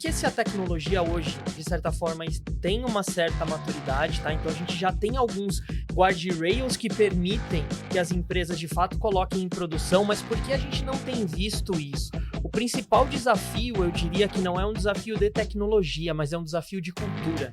porque se a tecnologia hoje, de certa forma, tem uma certa maturidade, tá? Então a gente já tem alguns guardrails que permitem que as empresas de fato coloquem em produção, mas por que a gente não tem visto isso? O principal desafio, eu diria que não é um desafio de tecnologia, mas é um desafio de cultura.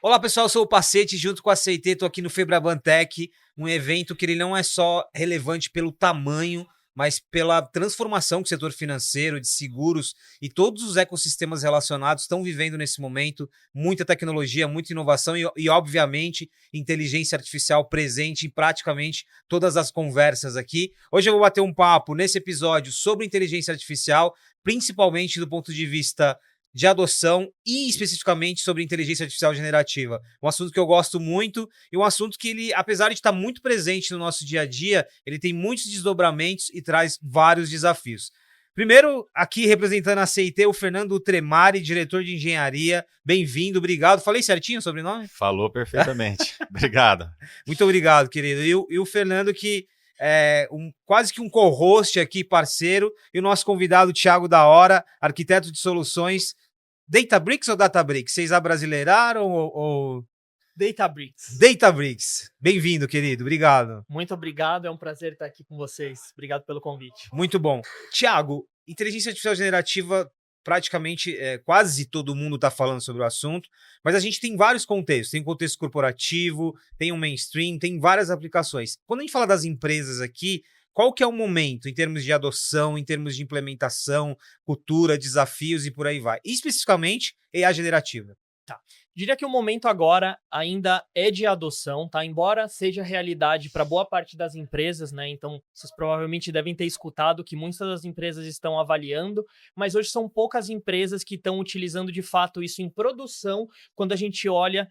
Olá pessoal, eu sou o Pacete, junto com a CT, estou aqui no Febraban Tech, um evento que ele não é só relevante pelo tamanho, mas pela transformação que o setor financeiro, de seguros e todos os ecossistemas relacionados estão vivendo nesse momento. Muita tecnologia, muita inovação e obviamente, inteligência artificial presente em praticamente todas as conversas aqui. Hoje eu vou bater um papo nesse episódio sobre inteligência artificial, principalmente do ponto de vista de adoção e especificamente sobre inteligência artificial generativa. Um assunto que eu gosto muito e um assunto que ele, apesar de estar muito presente no nosso dia a dia, ele tem muitos desdobramentos e traz vários desafios. Primeiro, aqui representando a CT, o Fernando Tremari, diretor de engenharia. Bem-vindo, obrigado. Falei certinho o sobrenome? Falou perfeitamente. Obrigado. Muito obrigado, querido. E o Fernando que quase que um co-host aqui, parceiro, e o nosso convidado, Thiago da Hora, arquiteto de soluções. Databricks ou Databricks? Vocês abrasileiraram ou... Databricks. Databricks. Bem-vindo, querido. Obrigado. Muito obrigado, é um prazer estar aqui com vocês. Obrigado pelo convite. Muito bom. Thiago, inteligência artificial generativa, praticamente quase todo mundo está falando sobre o assunto, mas a gente tem vários contextos. Tem contexto corporativo, tem um mainstream, tem várias aplicações. Quando a gente fala das empresas aqui, qual que é o momento em termos de adoção, em termos de implementação, cultura, desafios e por aí vai? E especificamente, IA generativa. Tá. Diria que o momento agora ainda é de adoção, tá? Embora seja realidade para boa parte das empresas, né? Então, vocês provavelmente devem ter escutado que muitas das empresas estão avaliando, mas hoje são poucas empresas que estão utilizando de fato isso em produção quando a gente olha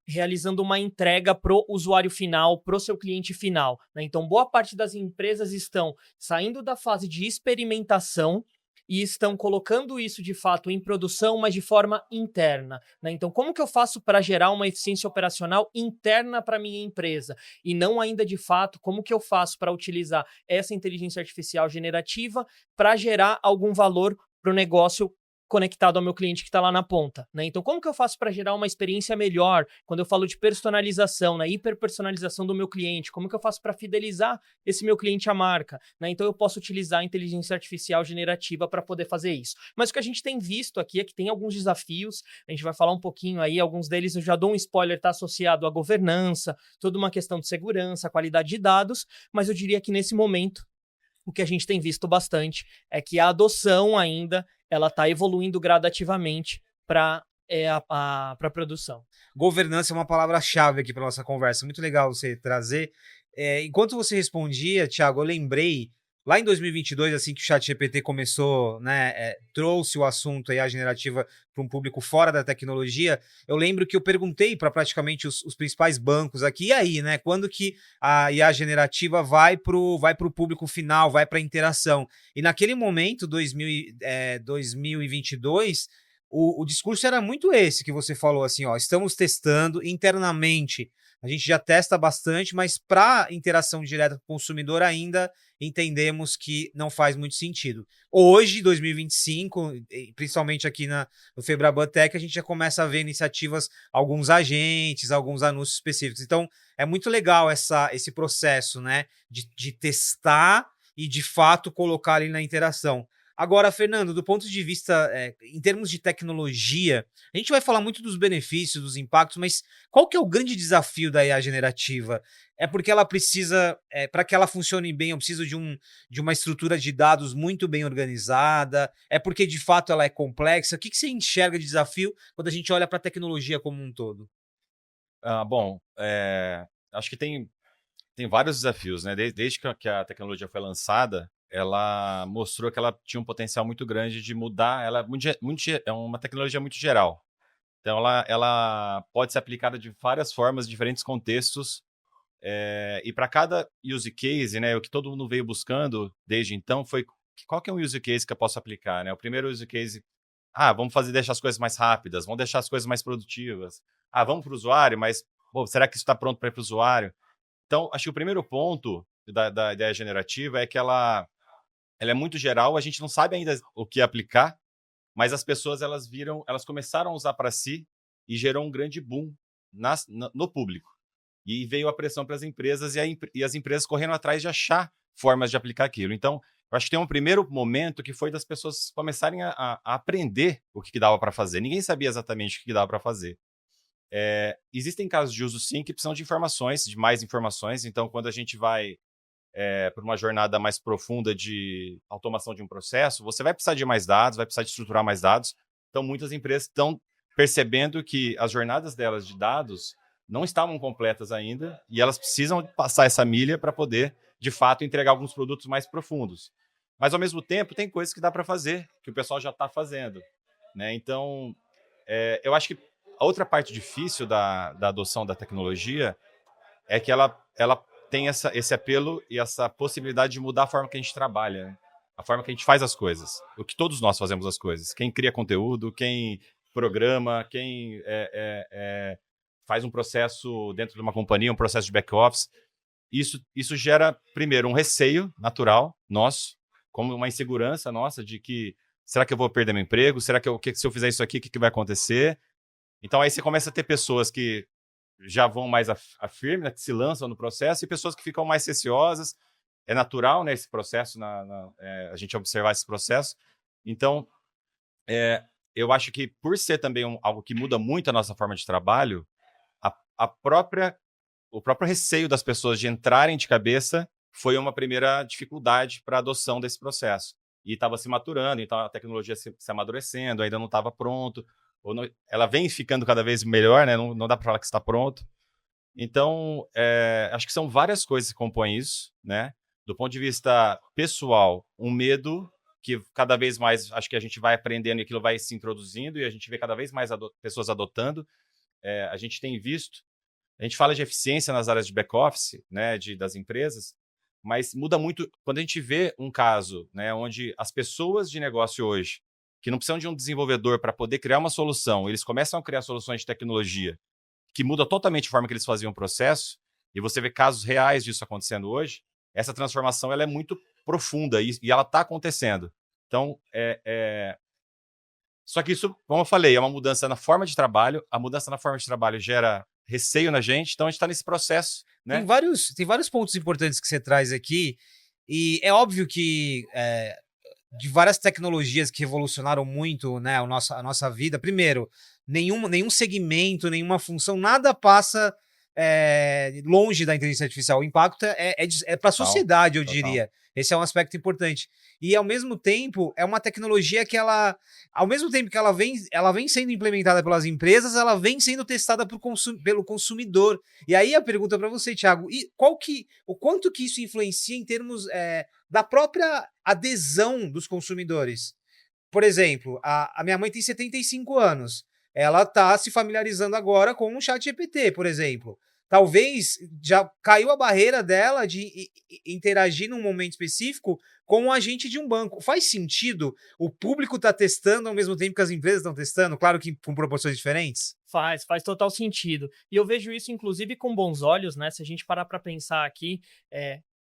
realizando uma entrega para o usuário final, para o seu cliente final, né? Então, boa parte das empresas estão saindo da fase de experimentação e estão colocando isso de fato em produção, mas de forma interna, né? Então, como que eu faço para gerar uma eficiência operacional interna para minha empresa? E não ainda de fato, como que eu faço para utilizar essa inteligência artificial generativa para gerar algum valor para o negócio conectado ao meu cliente que está lá na ponta, né? Então, como que eu faço para gerar uma experiência melhor quando eu falo de personalização, né? Hiperpersonalização do meu cliente? Como que eu faço para fidelizar esse meu cliente à marca, né? Então, eu posso utilizar a inteligência artificial generativa para poder fazer isso. Mas o que a gente tem visto aqui é que tem alguns desafios, a gente vai falar um pouquinho aí, alguns deles eu já dou um spoiler, está associado à governança, toda uma questão de segurança, qualidade de dados, mas eu diria que nesse momento, o que a gente tem visto bastante é que a adoção ainda ela está evoluindo gradativamente para a produção. Governança é uma palavra-chave aqui para nossa conversa. Muito legal você trazer. Enquanto você respondia, Thiago, eu lembrei, lá em 2022, assim que o ChatGPT começou, né, trouxe o assunto IA generativa para um público fora da tecnologia, eu lembro que eu perguntei para praticamente os principais bancos aqui, e aí, né, quando que a IA generativa vai pro público final, vai para a interação? E naquele momento, 2022, o discurso era muito esse que você falou, assim, ó, estamos testando internamente, a gente já testa bastante, mas para interação direta com o consumidor ainda entendemos que não faz muito sentido. Hoje, 2025, principalmente aqui no Febraban Tech, a gente já começa a ver iniciativas, alguns agentes, alguns anúncios específicos. Então, é muito legal esse processo, né, de testar e, de fato, colocar ali na interação. Agora, Fernando, do ponto de vista, em termos de tecnologia, a gente vai falar muito dos benefícios, dos impactos, mas qual que é o grande desafio da IA generativa? É porque ela precisa, para que ela funcione bem, eu preciso de uma estrutura de dados muito bem organizada? É porque, de fato, ela é complexa? O que você enxerga de desafio quando a gente olha para a tecnologia como um todo? Acho que tem vários desafios, né? Desde que a tecnologia foi lançada, ela mostrou que ela tinha um potencial muito grande de mudar. Ela é uma tecnologia muito geral. Então, ela pode ser aplicada de várias formas, diferentes contextos. E para cada use case, né, o que todo mundo veio buscando desde então foi qual que é um use case que eu posso aplicar, né? O primeiro use case, vamos deixar as coisas mais rápidas, vamos deixar as coisas mais produtivas. Vamos para o usuário, mas será que isso está pronto para ir para o usuário? Então, acho que o primeiro ponto da ideia generativa é que ela ela é muito geral, a gente não sabe ainda o que aplicar, mas as pessoas elas começaram a usar para si e gerou um grande boom no público. E veio a pressão para as empresas e as empresas correndo atrás de achar formas de aplicar aquilo. Então, eu acho que tem um primeiro momento que foi das pessoas começarem a aprender o que dava para fazer. Ninguém sabia exatamente o que dava para fazer. Existem casos de uso, sim, que precisam de informações, de mais informações. Então, quando a gente vai para uma jornada mais profunda de automação de um processo, você vai precisar de mais dados, vai precisar de estruturar mais dados. Então, muitas empresas estão percebendo que as jornadas delas de dados não estavam completas ainda e elas precisam passar essa milha para poder, de fato, entregar alguns produtos mais profundos. Mas, ao mesmo tempo, tem coisas que dá para fazer, que o pessoal já está fazendo, né? Então, eu acho que a outra parte difícil da adoção da tecnologia é que ela tem esse apelo e essa possibilidade de mudar a forma que a gente trabalha, né? A forma que a gente faz as coisas. O que todos nós fazemos as coisas. Quem cria conteúdo, quem programa, quem faz um processo dentro de uma companhia, um processo de back-office. Isso gera, primeiro, um receio natural nosso, como uma insegurança nossa de que será que eu vou perder meu emprego? Será que se eu fizer isso aqui, o que vai acontecer? Então, aí você começa a ter pessoas que já vão mais a firme, né, que se lançam no processo, e pessoas que ficam mais receosas. É natural, né, esse processo, a gente observar esse processo. Então, eu acho que por ser também algo que muda muito a nossa forma de trabalho, o próprio receio das pessoas de entrarem de cabeça foi uma primeira dificuldade para a adoção desse processo. E estava se maturando, então a tecnologia se amadurecendo, ainda não estava pronto, ela vem ficando cada vez melhor, né? Não dá para falar que está pronto. Então, acho que são várias coisas que compõem isso, né? Do ponto de vista pessoal, um medo que cada vez mais acho que a gente vai aprendendo e aquilo vai se introduzindo e a gente vê cada vez mais pessoas adotando. A gente tem visto, a gente fala de eficiência nas áreas de back-office, né, das empresas, mas muda muito quando a gente vê um caso, né, onde as pessoas de negócio hoje, que não precisam de um desenvolvedor para poder criar uma solução, eles começam a criar soluções de tecnologia que muda totalmente a forma que eles faziam o processo, e você vê casos reais disso acontecendo hoje. Essa transformação ela é muito profunda e ela está acontecendo. Então, só que isso, como eu falei, é uma mudança na forma de trabalho. A mudança na forma de trabalho gera receio na gente, então a gente está nesse processo, né? Tem vários pontos importantes que você traz aqui, e é óbvio que de várias tecnologias que revolucionaram muito, né, a nossa vida. Primeiro, nenhum segmento, nenhuma função, nada passa longe da inteligência artificial. O impacto é para a sociedade, eu diria. Esse é um aspecto importante. E, ao mesmo tempo, é uma tecnologia que ao mesmo tempo que ela vem sendo implementada pelas empresas, ela vem sendo testada pelo consumidor. E aí a pergunta para você, Thiago, o quanto que isso influencia em termos da própria adesão dos consumidores? Por exemplo, a minha mãe tem 75 anos. Ela está se familiarizando agora com o ChatGPT, por exemplo. Talvez já caiu a barreira dela de interagir num momento específico com um agente de um banco. Faz sentido o público tá testando ao mesmo tempo que as empresas estão testando? Claro que com proporções diferentes. Faz total sentido. E eu vejo isso, inclusive, com bons olhos, né? Se a gente parar para pensar aqui,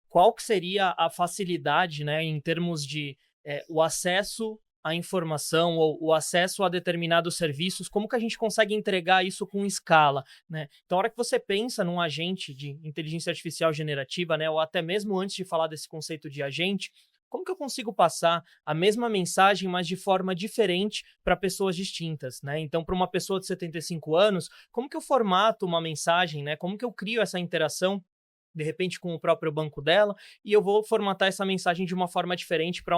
qual que seria a facilidade, né, em termos de o acesso à informação ou o acesso a determinados serviços, como que a gente consegue entregar isso com escala, né? Então, a hora que você pensa num agente de inteligência artificial generativa, né, ou até mesmo antes de falar desse conceito de agente, como que eu consigo passar a mesma mensagem, mas de forma diferente para pessoas distintas, né? Então, para uma pessoa de 75 anos, como que eu formato uma mensagem, né? Como que eu crio essa interação de repente com o próprio banco dela, e eu vou formatar essa mensagem de uma forma diferente para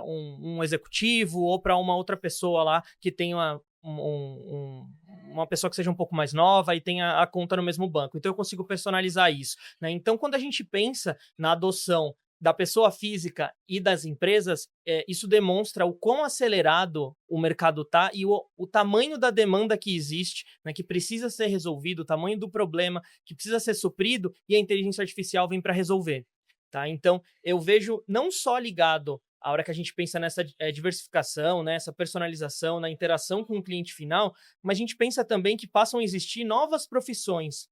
um executivo ou para uma outra pessoa lá que tenha uma pessoa que seja um pouco mais nova e tenha a conta no mesmo banco. Então eu consigo personalizar isso, né? Então quando a gente pensa na adoção da pessoa física e das empresas, isso demonstra o quão acelerado o mercado está e o tamanho da demanda que existe, né, que precisa ser resolvido, o tamanho do problema que precisa ser suprido, e a inteligência artificial vem para resolver. Tá? Então, eu vejo não só ligado à hora que a gente pensa nessa diversificação, né, essa personalização, na interação com o cliente final, mas a gente pensa também que passam a existir novas profissões,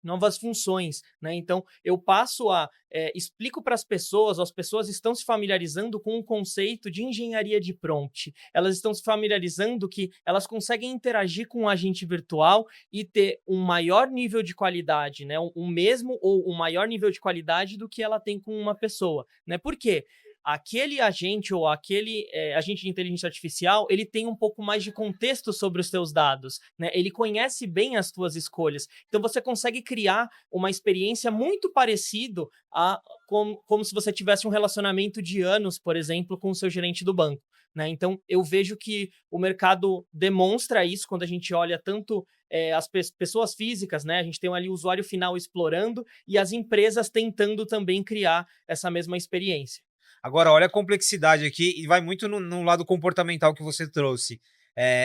novas funções, né? Então, eu passo a explico para as pessoas estão se familiarizando com o conceito de engenharia de prompt. Elas estão se familiarizando que elas conseguem interagir com um agente virtual e ter um maior nível de qualidade, né? O mesmo ou um maior nível de qualidade do que ela tem com uma pessoa, né? Por quê? Aquele agente ou aquele agente de inteligência artificial, ele tem um pouco mais de contexto sobre os seus dados, né? Ele conhece bem as tuas escolhas. Então, você consegue criar uma experiência muito parecido a como se você tivesse um relacionamento de anos, por exemplo, com o seu gerente do banco, né? Então, eu vejo que o mercado demonstra isso quando a gente olha tanto as pessoas físicas, né? A gente tem ali o usuário final explorando e as empresas tentando também criar essa mesma experiência. Agora, olha a complexidade aqui e vai muito no lado comportamental que você trouxe.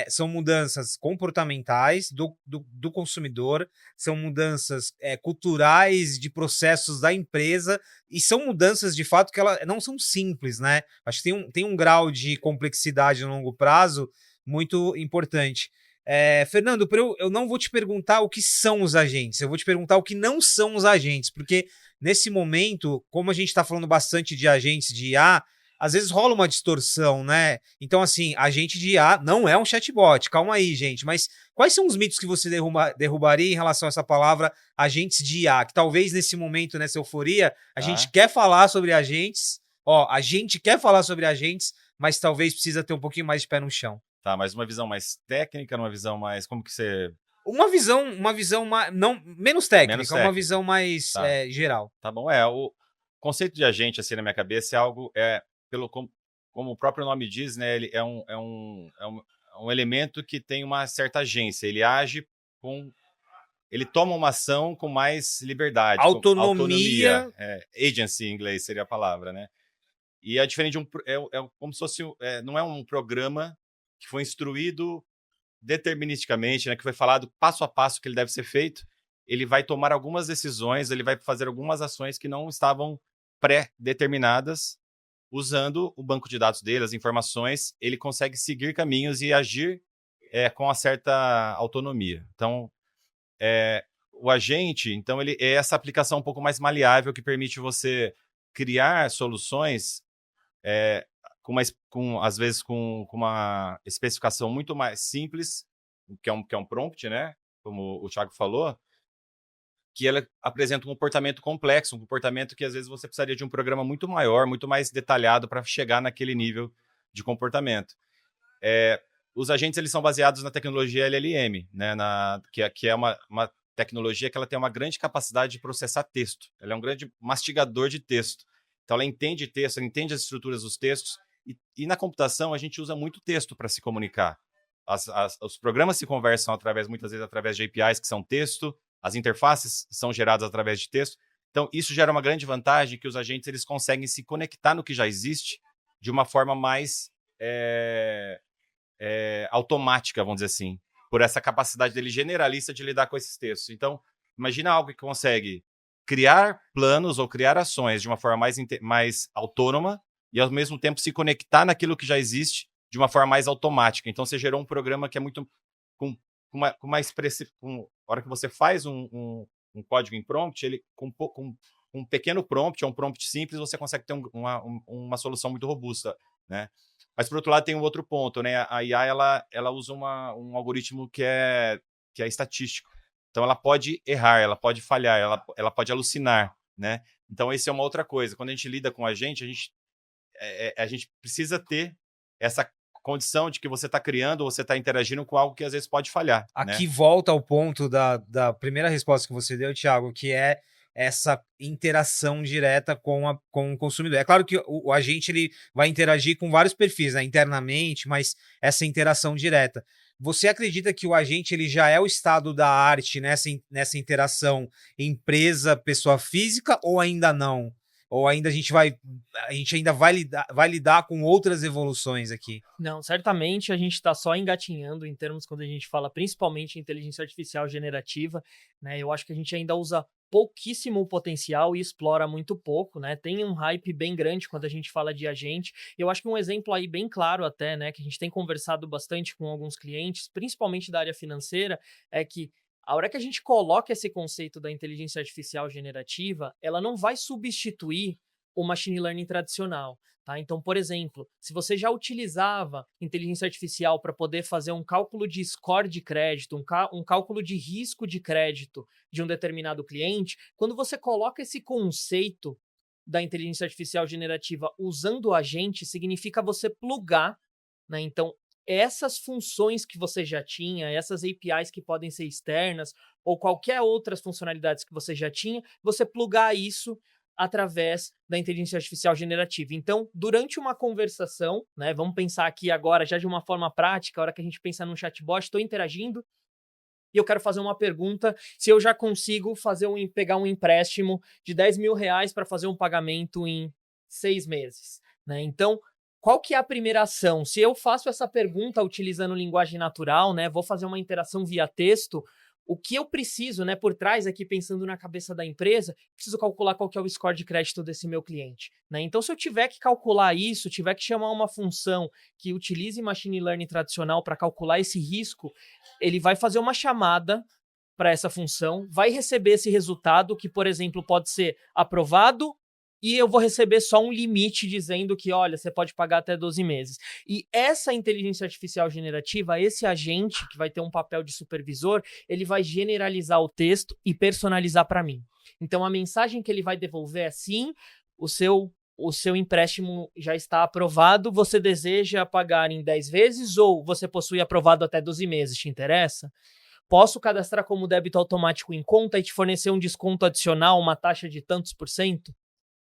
São mudanças comportamentais do consumidor, são mudanças culturais de processos da empresa e são mudanças de fato que elas não são simples, né? Acho que tem um grau de complexidade no longo prazo muito importante. Fernando, eu não vou te perguntar o que são os agentes, eu vou te perguntar o que não são os agentes, porque nesse momento, como a gente está falando bastante de agentes de IA, às vezes rola uma distorção, né? Então, assim, agente de IA não é um chatbot. Calma aí, gente. Mas quais são os mitos que você derrubaria em relação a essa palavra agentes de IA? Que talvez nesse momento, nessa euforia, a gente quer falar sobre agentes. Ó, a gente quer falar sobre agentes, mas talvez precisa ter um pouquinho mais de pé no chão. Tá, mas uma visão mais técnica, uma visão mais... Como que você... Uma visão não, menos técnica, Menos uma técnica. visão mais Tá. geral. Tá bom, o conceito de agente, assim, na minha cabeça, é algo, como o próprio nome diz, né, ele é um elemento que tem uma certa agência, ele age ele toma uma ação com mais liberdade. Autonomia. Agency em inglês seria a palavra, né? E é diferente de como se fosse, não é um programa que foi instruído deterministicamente, né, que foi falado passo a passo que ele deve ser feito. Ele vai tomar algumas decisões, ele vai fazer algumas ações que não estavam pré-determinadas, usando o banco de dados dele, as informações, ele consegue seguir caminhos e agir com uma certa autonomia. Então, o agente, então, ele é essa aplicação um pouco mais maleável que permite você criar soluções às vezes com uma especificação muito mais simples, que é um prompt, né? Como o Thiago falou, que ela apresenta um comportamento complexo, um comportamento que às vezes você precisaria de um programa muito maior, muito mais detalhado para chegar naquele nível de comportamento. Os agentes eles são baseados na tecnologia LLM, né? Que é uma tecnologia que ela tem uma grande capacidade de processar texto. Ela é um grande mastigador de texto. Então ela entende texto, ela entende as estruturas dos textos. E na computação a gente usa muito texto para se comunicar. Os programas se conversam muitas vezes através de APIs que são texto, as interfaces são geradas através de texto. Então isso gera uma grande vantagem que os agentes eles conseguem se conectar no que já existe de uma forma mais automática, vamos dizer assim, por essa capacidade dele generalista de lidar com esses textos. Então, imagina algo que consegue criar planos ou criar ações de uma forma mais autônoma e, ao mesmo tempo, se conectar naquilo que já existe de uma forma mais automática. Então, você gerou um programa que é muito... A hora que você faz um código em prompt, ele com um pequeno prompt, ou um prompt simples, você consegue ter uma solução muito robusta, né? Mas, por outro lado, tem um outro ponto, né? A IA, ela usa um algoritmo que é estatístico. Então, ela pode errar, ela pode falhar, ela pode alucinar, né? Então, isso é uma outra coisa. Quando a gente lida com a gente precisa ter essa condição de que você está criando ou você está interagindo com algo que às vezes pode falhar. Aqui né? volta ao ponto da primeira resposta que você deu, Thiago, que é essa interação direta com o consumidor. É claro que o agente ele vai interagir com vários perfis, né, internamente, mas essa interação direta. Você acredita que o agente ele já é o estado da arte nessa interação empresa-pessoa física ou ainda não? Ou ainda a gente ainda vai lidar com outras evoluções aqui? Não, certamente a gente está só engatinhando em termos quando a gente fala principalmente em inteligência artificial generativa, né? Eu acho que a gente ainda usa pouquíssimo potencial e explora muito pouco, né? Tem um hype bem grande quando a gente fala de agente. Eu acho que um exemplo aí bem claro até, né, que a gente tem conversado bastante com alguns clientes, principalmente da área financeira, é que A hora que a gente coloca esse conceito da inteligência artificial generativa, ela não vai substituir o machine learning tradicional. Tá? Então, por exemplo, se você já utilizava inteligência artificial para poder fazer um cálculo de score de crédito, um cálculo de risco de crédito de um determinado cliente, quando você coloca esse conceito da inteligência artificial generativa usando o agente, significa você plugar, né? Então, essas funções que você já tinha, essas APIs que podem ser externas, ou qualquer outras funcionalidades que você já tinha, você plugar isso através da inteligência artificial generativa. Então, durante uma conversação, né, vamos pensar aqui agora já de uma forma prática, a hora que a gente pensa num chatbot, estou interagindo e eu quero fazer uma pergunta se eu já consigo pegar um empréstimo de R$ 10.000 para fazer um pagamento em 6 meses. Né? Então, qual que é a primeira ação? Se eu faço essa pergunta utilizando linguagem natural, né, vou fazer uma interação via texto, o que eu preciso, né, por trás aqui, pensando na cabeça da empresa, preciso calcular qual que é o score de crédito desse meu cliente. Né? Então, se eu tiver que calcular isso, tiver que chamar uma função que utilize machine learning tradicional para calcular esse risco, ele vai fazer uma chamada para essa função, vai receber esse resultado, que, por exemplo, pode ser aprovado, e eu vou receber só um limite dizendo que, olha, você pode pagar até 12 meses. E essa inteligência artificial generativa, esse agente, que vai ter um papel de supervisor, ele vai generalizar o texto e personalizar para mim. Então, a mensagem que ele vai devolver é sim, o seu empréstimo já está aprovado, você deseja pagar em 10 vezes ou você possui aprovado até 12 meses, te interessa? Posso cadastrar como débito automático em conta e te fornecer um desconto adicional, uma taxa de tantos %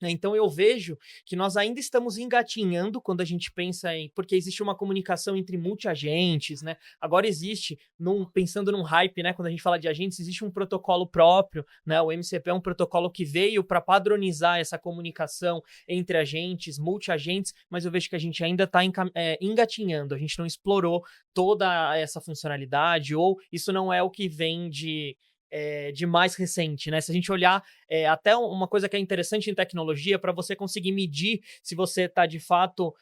Então eu vejo que nós ainda estamos engatinhando quando a gente pensa porque existe uma comunicação entre multi-agentes, né? Agora existe, pensando num hype, né? Quando a gente fala de agentes, existe um protocolo próprio, né? O MCP é um protocolo que veio para padronizar essa comunicação entre agentes, multi-agentes, mas eu vejo que a gente ainda está engatinhando, a gente não explorou toda essa funcionalidade, ou isso não é o que vem de mais recente, né? Se a gente olhar até uma coisa que é interessante em tecnologia, para você conseguir medir se você está de fato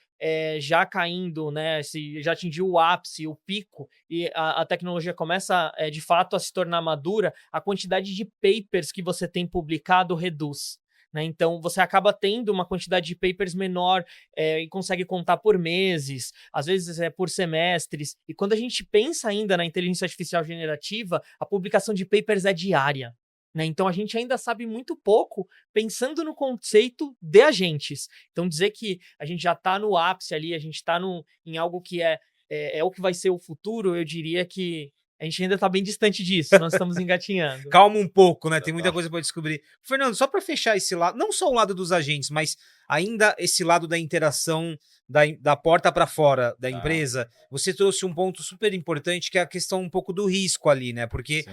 já caindo, né? Se já atingiu o ápice, o pico, e a tecnologia começa de fato a se tornar madura, a quantidade de papers que você tem publicado reduz. Né? Então, você acaba tendo uma quantidade de papers menor e consegue contar por meses, às vezes por semestres. E quando a gente pensa ainda na inteligência artificial generativa, a publicação de papers é diária. Né? Então, a gente ainda sabe muito pouco pensando no conceito de agentes. Então, dizer que a gente já está no ápice ali, a gente está em algo que é o que vai ser o futuro, eu diria que a gente ainda está bem distante disso, nós estamos engatinhando. Calma um pouco, né? Tem muita coisa para descobrir. Fernando, só para fechar esse lado, não só o lado dos agentes, mas ainda esse lado da interação da porta para fora da empresa, você trouxe um ponto super importante, que é a questão um pouco do risco ali, né? Porque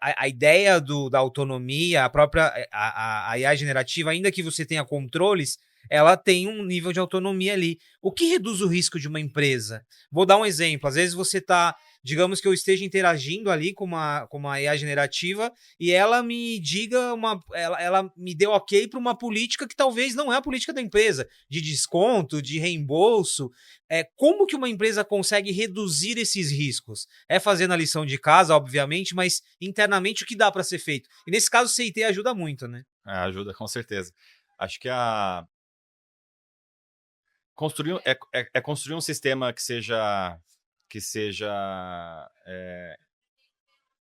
a ideia da autonomia, a própria a IA generativa, ainda que você tenha controles, ela tem um nível de autonomia ali. O que reduz o risco de uma empresa? Vou dar um exemplo. Às vezes você está... Digamos que eu esteja interagindo ali com uma IA generativa e ela me diga ela me deu ok para uma política que talvez não é a política da empresa, de desconto, de reembolso. Como que uma empresa consegue reduzir esses riscos? É fazendo a lição de casa, obviamente, mas internamente o que dá para ser feito? E nesse caso o CIT ajuda muito, né? Ajuda, com certeza. Acho que construir um sistema que seja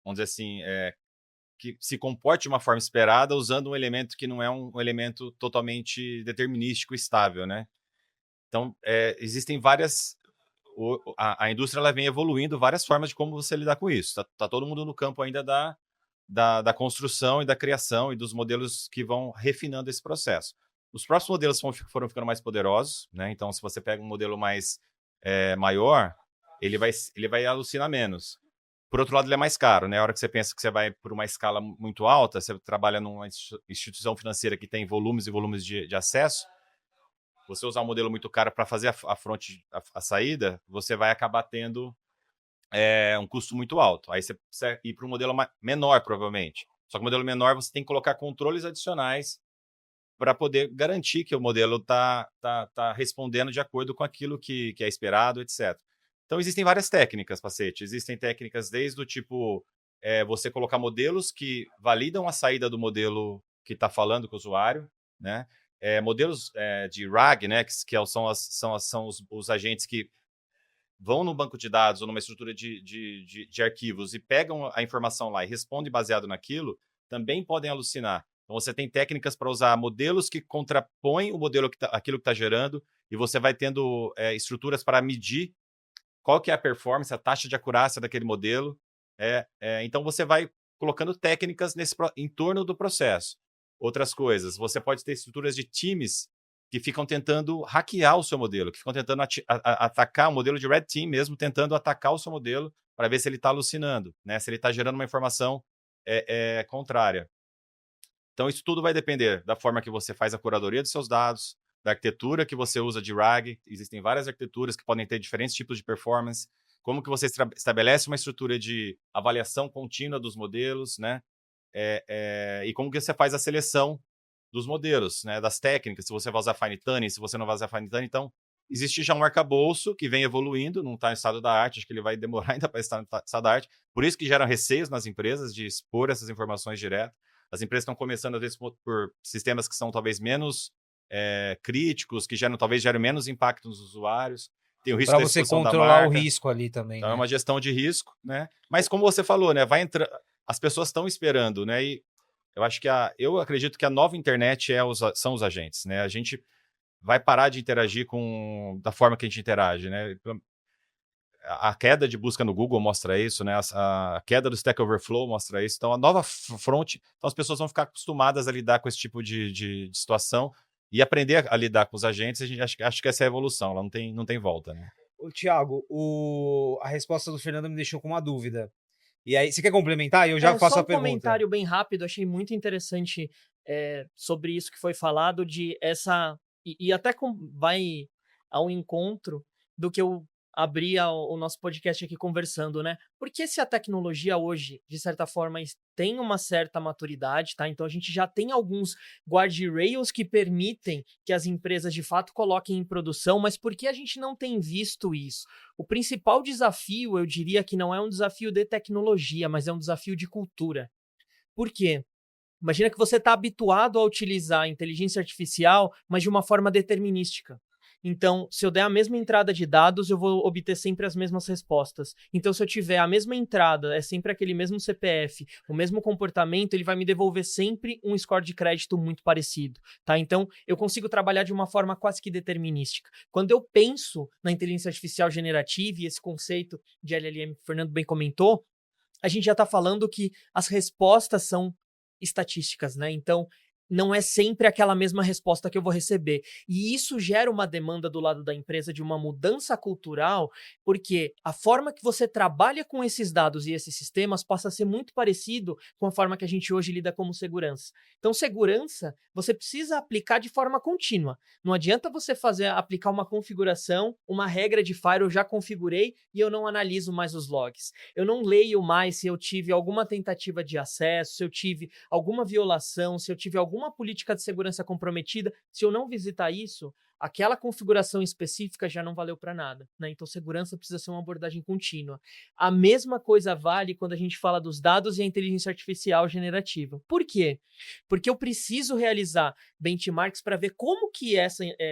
vamos dizer assim, que se comporte de uma forma esperada, usando um elemento que não é um elemento totalmente determinístico e estável, né? Então, existem várias... A indústria ela vem evoluindo várias formas de como você lidar com isso. Tá todo mundo no campo ainda da construção e da criação e dos modelos que vão refinando esse processo. Os próximos modelos foram ficando mais poderosos, né? Então, se você pega um modelo mais maior, ele vai alucinar menos. Por outro lado, ele é mais caro, né? A hora que você pensa que você vai por uma escala muito alta, você trabalha numa instituição financeira que tem volumes e volumes de acesso, você usar um modelo muito caro para fazer a saída, você vai acabar tendo um custo muito alto. Aí você precisa ir para um modelo menor, provavelmente. Só que o modelo menor você tem que colocar controles adicionais para poder garantir que o modelo está respondendo de acordo com aquilo que é esperado, etc. Então, existem várias técnicas, Pacete. Existem técnicas desde o tipo você colocar modelos que validam a saída do modelo que está falando com o usuário, né? Modelos de RAG, né? Que são os agentes que vão no banco de dados ou numa estrutura de arquivos e pegam a informação lá e respondem baseado naquilo, também podem alucinar. Então, você tem técnicas para usar modelos que contrapõem o modelo aquilo que está gerando, e você vai tendo estruturas para medir qual que é a performance, a taxa de acurácia daquele modelo. Então, você vai colocando técnicas em torno do processo. Outras coisas, você pode ter estruturas de times que ficam tentando hackear o seu modelo, que ficam tentando atacar o modelo de Red Team mesmo, tentando atacar o seu modelo para ver se ele está alucinando, né? Se ele está gerando uma informação contrária. Então, isso tudo vai depender da forma que você faz a curadoria dos seus dados, da arquitetura que você usa de RAG. Existem várias arquiteturas que podem ter diferentes tipos de performance. Como que você estabelece uma estrutura de avaliação contínua dos modelos, né? E como que você faz a seleção dos modelos, né? Das técnicas, se você vai usar fine tuning, se você não vai usar fine tuning. Então, existe já um arcabouço que vem evoluindo, não está em estado da arte, acho que ele vai demorar ainda para estar em estado da arte. Por isso que geram receios nas empresas de expor essas informações direto. As empresas estão começando, às vezes, por sistemas que são talvez menos críticos, que talvez gerem menos impacto nos usuários. Tem o risco Para da você exposição da controlar o marca. risco ali também. Então, né? é uma gestão de risco, né? Mas como você falou, né? As pessoas estão esperando, né? E eu acho que eu acredito que a nova internet são os agentes, né? A gente vai parar de interagir da forma que a gente interage, né? A queda de busca no Google mostra isso, né? A queda do Stack Overflow mostra isso. Então, a nova fronte... Então, as pessoas vão ficar acostumadas a lidar com esse tipo de situação e aprender a lidar com os agentes. Acho que essa é a evolução, ela não tem volta, né? Tiago, a resposta do Fernando me deixou com uma dúvida. E aí, você quer complementar? Eu já faço só a pergunta. Um comentário bem rápido, achei muito interessante sobre isso que foi falado, de essa... E até vai ao encontro do que eu abri o nosso podcast aqui conversando, né? Porque se a tecnologia hoje, de certa forma, tem uma certa maturidade, tá? Então a gente já tem alguns guardrails que permitem que as empresas de fato coloquem em produção, mas por que a gente não tem visto isso? O principal desafio, eu diria que não é um desafio de tecnologia, mas é um desafio de cultura. Por quê? Imagina que você está habituado a utilizar a inteligência artificial, mas de uma forma determinística. Então, se eu der a mesma entrada de dados, eu vou obter sempre as mesmas respostas. Então, se eu tiver a mesma entrada, é sempre aquele mesmo CPF, o mesmo comportamento, ele vai me devolver sempre um score de crédito muito parecido, tá? Então, eu consigo trabalhar de uma forma quase que determinística. Quando eu penso na inteligência artificial generativa e esse conceito de LLM que o Fernando bem comentou, a gente já está falando que as respostas são estatísticas, né? Então, não é sempre aquela mesma resposta que eu vou receber. E isso gera uma demanda do lado da empresa de uma mudança cultural, porque a forma que você trabalha com esses dados e esses sistemas passa a ser muito parecido com a forma que a gente hoje lida como segurança. Então, segurança, você precisa aplicar de forma contínua. Não adianta você aplicar uma configuração, uma regra de firewall, eu já configurei e eu não analiso mais os logs. Eu não leio mais se eu tive alguma tentativa de acesso, se eu tive alguma violação, se eu tive alguma política de segurança comprometida. Se eu não visitar isso, aquela configuração específica já não valeu para nada, né? Então, segurança precisa ser uma abordagem contínua. A mesma coisa vale quando a gente fala dos dados e a inteligência artificial generativa. Por quê? Porque eu preciso realizar benchmarks para ver como que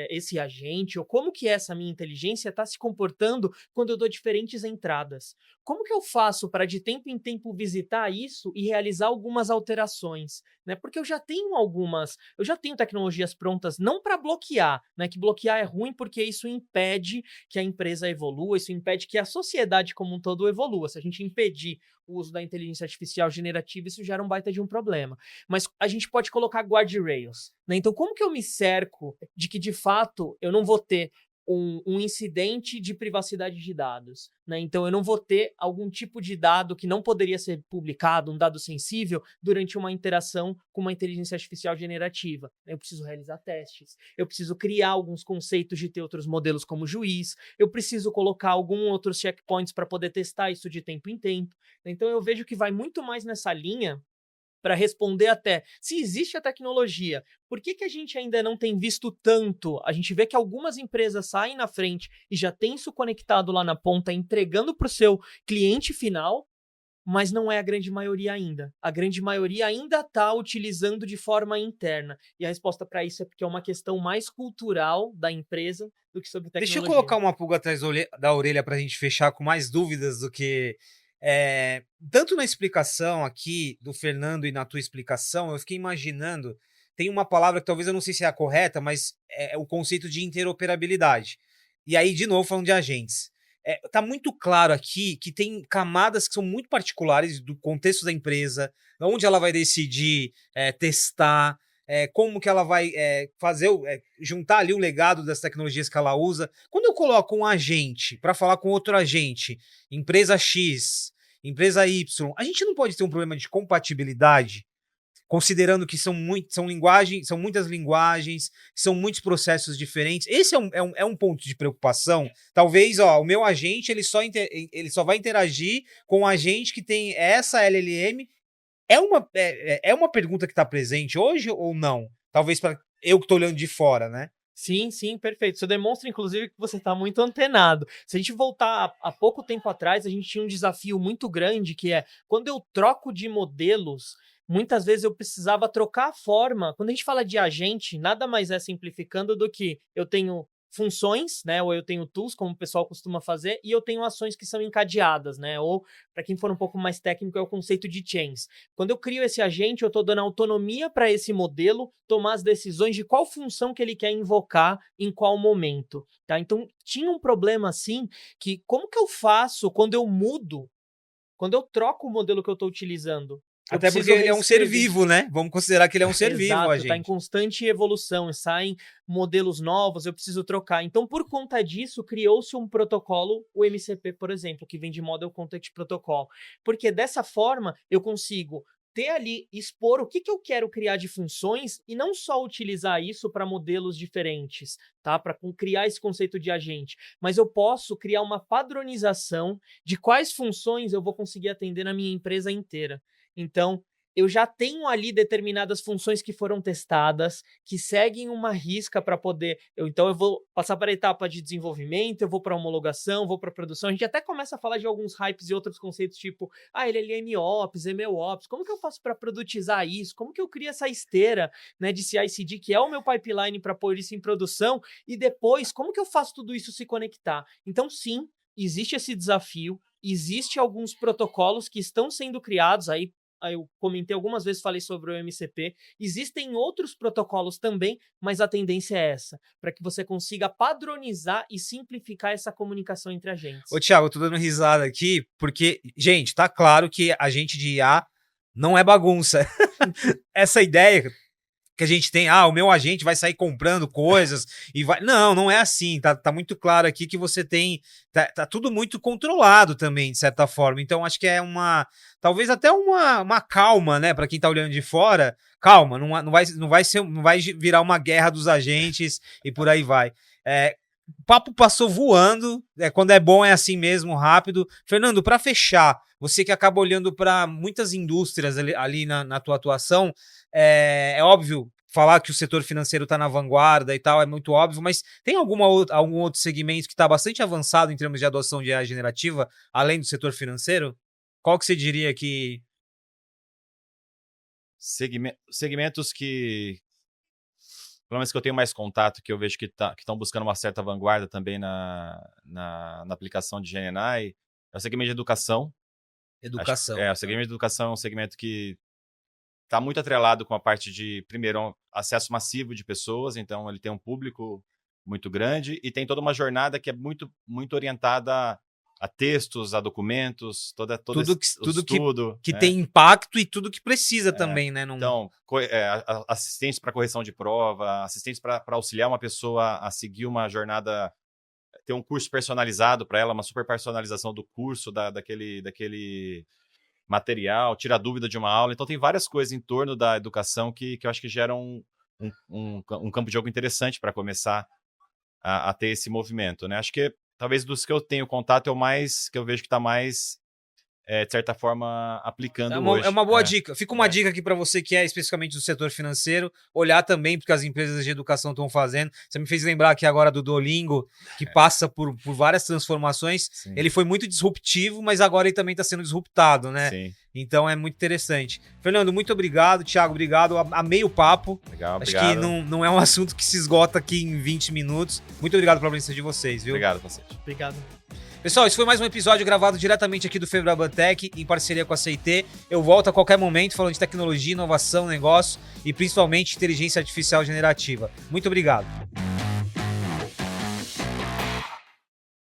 esse agente ou como que essa minha inteligência está se comportando quando eu dou diferentes entradas. Como que eu faço para de tempo em tempo visitar isso e realizar algumas alterações, né? Porque eu já tenho tecnologias prontas não para bloquear, né? Que bloquear é ruim porque isso impede que a empresa evolua, isso impede que a sociedade como um todo evolua. Se a gente impedir o uso da inteligência artificial generativa, isso gera um baita de um problema. Mas a gente pode colocar guardrails, né? Então, como que eu me cerco de que, de fato, eu não vou ter um incidente de privacidade de dados, né? Então, eu não vou ter algum tipo de dado que não poderia ser publicado, um dado sensível, durante uma interação com uma inteligência artificial generativa. Eu preciso realizar testes, eu preciso criar alguns conceitos de ter outros modelos como juiz, eu preciso colocar alguns outros checkpoints para poder testar isso de tempo em tempo. Então, eu vejo que vai muito mais nessa linha para responder até, se existe a tecnologia, por que a gente ainda não tem visto tanto? A gente vê que algumas empresas saem na frente e já tem isso conectado lá na ponta, entregando para o seu cliente final, mas não é a grande maioria ainda. A grande maioria ainda está utilizando de forma interna. E a resposta para isso é porque é uma questão mais cultural da empresa do que sobre Deixa eu tecnologia. colocar uma pulga atrás da orelha para a gente fechar com mais dúvidas do que. Tanto na explicação aqui do Fernando e na tua explicação, eu fiquei imaginando. Tem uma palavra que talvez eu não sei se é a correta, mas é o conceito de interoperabilidade. E aí, de novo, falando de agentes. Tá muito claro aqui que tem camadas que são muito particulares do contexto da empresa, onde ela vai decidir testar, como que ela vai juntar ali o legado das tecnologias que ela usa. Quando eu coloco um agente para falar com outro agente, empresa X, empresa Y, a gente não pode ter um problema de compatibilidade, considerando que são muitas linguagens, são muitos processos diferentes. Esse é um ponto de preocupação. Talvez, o meu agente ele só vai interagir com um agente que tem essa LLM. É uma pergunta que está presente hoje ou não? Talvez para eu que estou olhando de fora, né? Sim, sim, perfeito. Isso demonstra, inclusive, que você está muito antenado. Se a gente voltar a pouco tempo atrás, a gente tinha um desafio muito grande, que é, quando eu troco de modelos, muitas vezes eu precisava trocar a forma. Quando a gente fala de agente, nada mais é simplificando do que eu tenho funções, né, ou eu tenho tools, como o pessoal costuma fazer, e eu tenho ações que são encadeadas, né, ou, para quem for um pouco mais técnico, é o conceito de chains. Quando eu crio esse agente, eu estou dando autonomia para esse modelo tomar as decisões de qual função que ele quer invocar em qual momento, tá? Então, tinha um problema assim, que como que eu faço quando eu mudo, quando eu troco o modelo que eu estou utilizando? Eu Até porque preciso ele é um ser reescrever. vivo, né? Vamos considerar que ele é um ser vivo, a Exato, está em gente. constante evolução, saem modelos novos, eu preciso trocar. Então, por conta disso, criou-se um protocolo, o MCP, por exemplo, que vem de Model Context Protocol. Porque dessa forma, eu consigo ter ali, expor o que eu quero criar de funções e não só utilizar isso para modelos diferentes, tá? Para criar esse conceito de agente, mas eu posso criar uma padronização de quais funções eu vou conseguir atender na minha empresa inteira. Então, eu já tenho ali determinadas funções que foram testadas, que seguem uma risca para poder. Então, eu vou passar para a etapa de desenvolvimento, eu vou para homologação, vou para produção. A gente até começa a falar de alguns hypes e outros conceitos, tipo, LLM Ops, ML Ops. Como que eu faço para produtizar isso? Como que eu crio essa esteira, né, de CI/CD, que é o meu pipeline para pôr isso em produção? E depois, como que eu faço tudo isso se conectar? Então, sim, existe esse desafio. Existem alguns protocolos que estão sendo criados aí. Eu comentei algumas vezes, falei sobre o MCP. Existem outros protocolos também, mas a tendência é essa, para que você consiga padronizar e simplificar essa comunicação entre agentes. Ô, Thiago, eu tô dando risada aqui, porque, gente, tá claro que agente de IA não é bagunça. Essa ideia que a gente tem, o meu agente vai sair comprando coisas e vai. Não é assim. Tá muito claro aqui que você tem. Tá tudo muito controlado também, de certa forma. Então, acho que é talvez até uma calma, né, para quem tá olhando de fora. Calma, não vai virar uma guerra dos agentes e por aí vai. O papo passou voando. Quando é bom é assim mesmo, rápido. Fernando, para fechar, você que acaba olhando para muitas indústrias ali na tua atuação, é óbvio falar que o setor financeiro está na vanguarda e tal, é muito óbvio, mas tem algum outro segmento que está bastante avançado em termos de adoção de AI generativa, além do setor financeiro? Qual que você diria que... Segmentos que, pelo menos que eu tenho mais contato, que eu vejo que estão buscando uma certa vanguarda também na aplicação de GenAI, é o segmento de educação. Educação. O segmento de educação é um segmento que está muito atrelado com a parte de, primeiro, acesso massivo de pessoas, então ele tem um público muito grande e tem toda uma jornada que é muito, muito orientada a textos, a documentos, tudo que né? tem impacto e tudo que precisa também, né? Então, assistentes para correção de prova, assistentes para auxiliar uma pessoa a seguir uma jornada, ter um curso personalizado para ela, uma super personalização do curso, daquele material, tira a dúvida de uma aula. Então, tem várias coisas em torno da educação que eu acho que geram um campo de jogo interessante para começar a ter esse movimento, né? Acho que talvez dos que eu tenho contato é o mais que eu vejo que está mais de certa forma, aplicando É uma boa dica. Fica uma dica aqui para você que é especificamente do setor financeiro, olhar também porque as empresas de educação estão fazendo. Você me fez lembrar aqui agora do Duolingo, que passa por várias transformações. Sim. Ele foi muito disruptivo, mas agora ele também está sendo disruptado, né? Sim. Então é muito interessante. Fernando, muito obrigado. Thiago, obrigado. Amei o papo. Legal, Acho obrigado. que não é um assunto que se esgota aqui em 20 minutos. Muito obrigado pela presença de vocês, viu? Obrigado, Pacete. Obrigado. Pessoal, esse foi mais um episódio gravado diretamente aqui do Febraban Tech, em parceria com a CIT. Eu volto a qualquer momento falando de tecnologia, inovação, negócio e principalmente inteligência artificial generativa. Muito obrigado.